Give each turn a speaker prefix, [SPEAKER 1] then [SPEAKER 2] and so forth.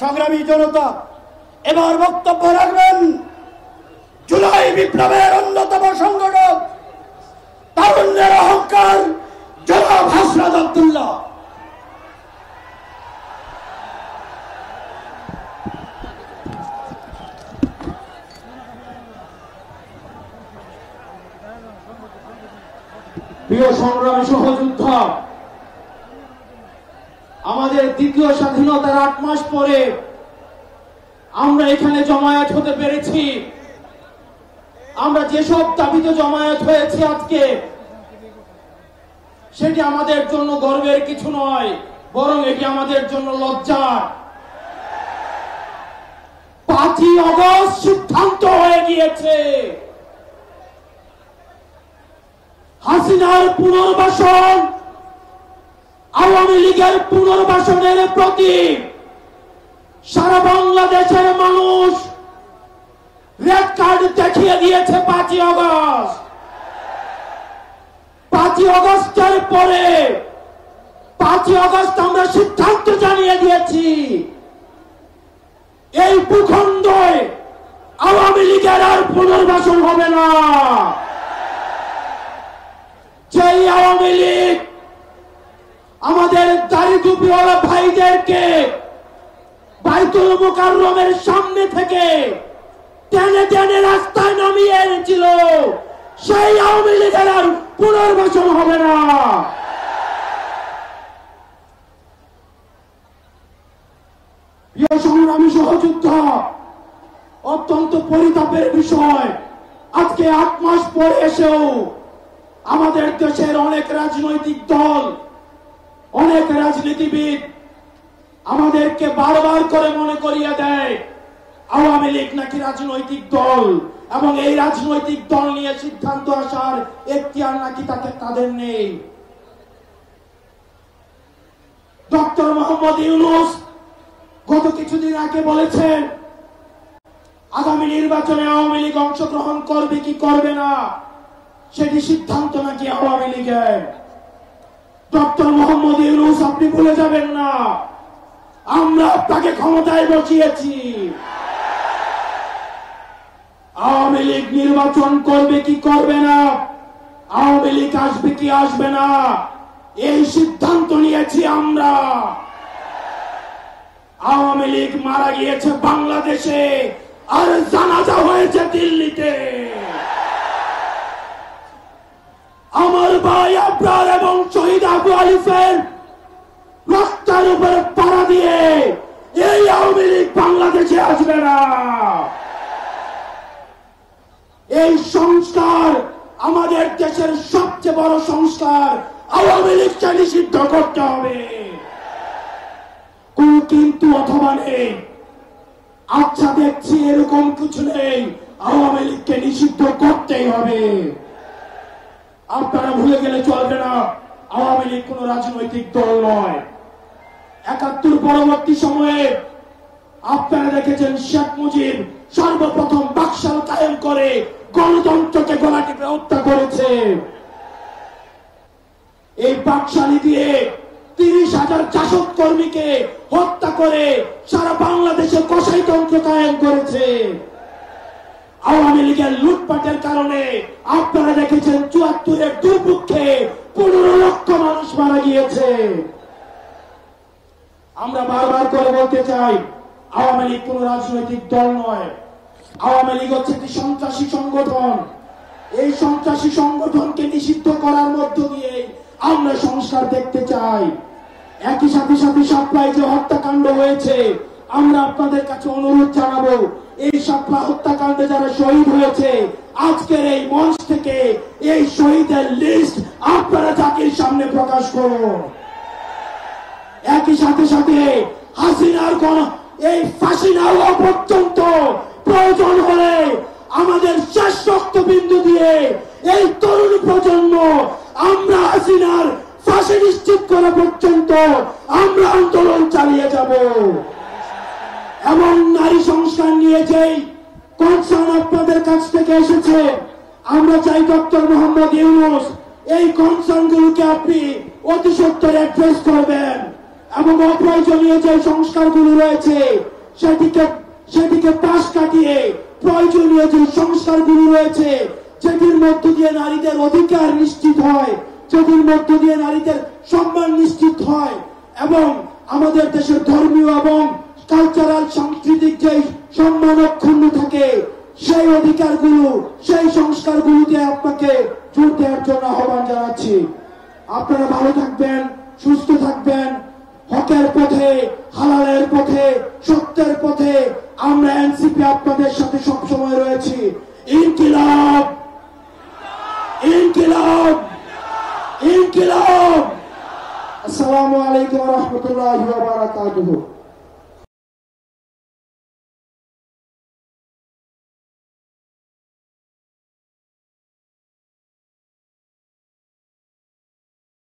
[SPEAKER 1] সংগ্রামী জনতা এবার বক্তব্য রাখবেন জুলাই বিপ্লবের অন্যতম সংগঠক তারুণ্যের অহংকার জনাব হাসনাত আব্দুল্লাহ।
[SPEAKER 2] প্রিয় সংগ্রামী সহযোদ্ধা, আমাদের দ্বিতীয় স্বাধীনতার ৮ মাস পরে আমরা এখানে জমায়েত হতে পেরেছি। আমরা যেসব দাবিতে জমায়েত হয়েছে আজকে, সেটি আমাদের জন্য গর্বের কিছু নয়, বরং এটি আমাদের জন্য লজ্জা। ৫ই আগস্ট সিদ্ধান্ত হয়ে গিয়েছে হাসিনার পুনর্বাসন, আওয়ামী লীগের পুনর্বাসনের প্রতি সারা বাংলাদেশের মানুষ রেড কার্ড দেখিয়ে দিয়েছে। ৫ই আগস্ট ৫ই আগস্টের পরে ৫ই আগস্ট আমরা সিদ্ধান্ত জানিয়ে দিয়েছি, এই ভূখণ্ডে আওয়ামী লীগের আর পুনর্বাসন হবে না। যেই আওয়ামী লীগ আমাদের দাড়ি টুপিওয়ালা ভাইদেরকে বাইতুল মুকাররমের সামনে থেকে টেনে টেনে রাস্তায় নামিয়ে এনেছিল, সেই আওয়ামী লীগের আর পুনর্বাসন হবে না। প্রিয় সংগ্রামী সহযোদ্ধা, অত্যন্ত পরিতাপের বিষয়, আজকে ৮ মাস পরে এসেও আমাদের দেশের অনেক রাজনৈতিক দল, অনেক রাজনীতিবিদ আমাদেরকে বারবার করে মনে করিয়ে দেয় আওয়ামী লীগ নাকি রাজনৈতিক দল, এবং এই রাজনৈতিক দল নিয়ে সিদ্ধান্ত আসার এখতিয়ার নাকি তাদের নেই। ডক্টর মোহাম্মদ ইউনূস গত কিছুদিন আগে বলেছেন আগামী নির্বাচনে আওয়ামী লীগ অংশগ্রহণ করবে কি করবে না সেটি সিদ্ধান্ত নাকি আওয়ামী লীগের। ডক্টর মোহাম্মদ ইউনূস, আপনি ভুলে যাবেন না, আমরা আপনাকে ক্ষমতায় বসিয়েছি। আওয়ামী লীগ নির্বাচন করবে কি করবে না, আওয়ামী লীগ আসবে কি আসবে না, এই সিদ্ধান্ত নিয়েছি আমরা। আওয়ামী লীগ মারা গিয়েছে বাংলাদেশে, আর জানাজা হয়েছে দিল্লিতে। আমার ভাই আবরার এবং শহীদ আবু আলিফের রাস্তার উপরে পাড়া দিয়ে এই আওয়ামী লীগ বাংলাদেশে আসবে না। এই সংস্কার আমাদের দেশের সবচেয়ে বড় সংস্কার, আওয়ামী লীগকে নিষিদ্ধ করতে হবে। কোন কিন্তু অথবা নেই। আচ্ছা, দেখছি এরকম কিছু নেই, আওয়ামী লীগকে নিষিদ্ধ করতেই হবে। আপনারা ভুলে গেলে চলবে না, আওয়ামী লীগ কোন রাজনৈতিক দল নয়। ৭১ পরবর্তী সময়ে আপনারা দেখেছেন শেখ মুজিব সর্বপ্রথম বাকশাল কায়েম করে গণতন্ত্রকে গলা টিপে হত্যা করেছে। এই বাকশালী দিয়ে ৩০,০০০ জাসদ কর্মীকে হত্যা করে সারা বাংলাদেশে কসাইতন্ত্র কায়েম করেছে। আওয়ামী লীগের লুটপাটের কারণে আপনারা দেখেছেন ৭৪-এর দুর্ভিক্ষে ১৫ লক্ষ মানুষ মারা গিয়েছে। আমরা বারবার করে বলতে চাই, আওয়ামী লীগ কোন রাজনৈতিক দল নয়। আওয়ামী লীগ হচ্ছে একটি সন্ত্রাসী সংগঠন। এই সন্ত্রাসী সংগঠনকে নিষিদ্ধ করার মধ্য দিয়ে আমরা সংস্কার দেখতে চাই। একই সাথে সাপ্লাই যে হত্যাকাণ্ড হয়েছে, আমরা আপনাদের কাছে অনুরোধ জানাবো, এই সাপ্লাই হত্যাকাণ্ডে যারা শহীদ হয়েছে, আজকের এই মঞ্চ থেকে এই শহীদের লিস্ট আপনারা জাতির সামনে প্রকাশ করুন। একই সাথে হাসিনার এই ফাঁসি না হওয়া পর্যন্ত প্রয়োজন হলে আমাদের শেষ রক্তবিন্দু দিয়ে এই তরুণ প্রজন্ম আমরা হাসিনার ফাঁসি নিশ্চিত করা পর্যন্ত আমরা আন্দোলন চালিয়ে যাব। এবং নারী সংস্কার নিয়ে যেই কনসার্ন আপনাদের কাছ থেকে এসেছে, আমরা চাই ডক্টর মোহাম্মদ ইউনূস এই কনসার্ন গুলোকে আপনি অতি সত্বর অ্যাড্রেস করবেন এবং অপ্রয়োজনীয় যে সংস্কারগুলো রয়েছে সেটিকে পাশ কাটিয়ে প্রয়োজনীয় যে সংস্কারগুলো রয়েছে, যেটির মধ্য দিয়ে নারীদের অধিকার নিশ্চিত হয়, যেটির মধ্য দিয়ে নারীদের সম্মান নিশ্চিত হয় এবং আমাদের দেশের ধর্মীয় এবং কালচারাল সাংস্কৃতিক যে সম্মান অক্ষুণ্ণ থাকে, সেই অধিকারগুলো, সেই সংস্কারগুলোতে আপনাকে জোর দেওয়ার জন্য আহ্বান জানাচ্ছি। আপনারা ভালো থাকবেন, সুস্থ থাকবেন, হকের পথে, হালালের পথে, সত্যের পথে আমরা এনসিপি আপনাদের সাথে সবসময় রয়েছি। ইনকিলাব, ইনকিলাব, ইনকিলাব। আসসালামু আলাইকুম ওয়া রাহমাতুল্লাহি ওয়া বারাকাতুহু।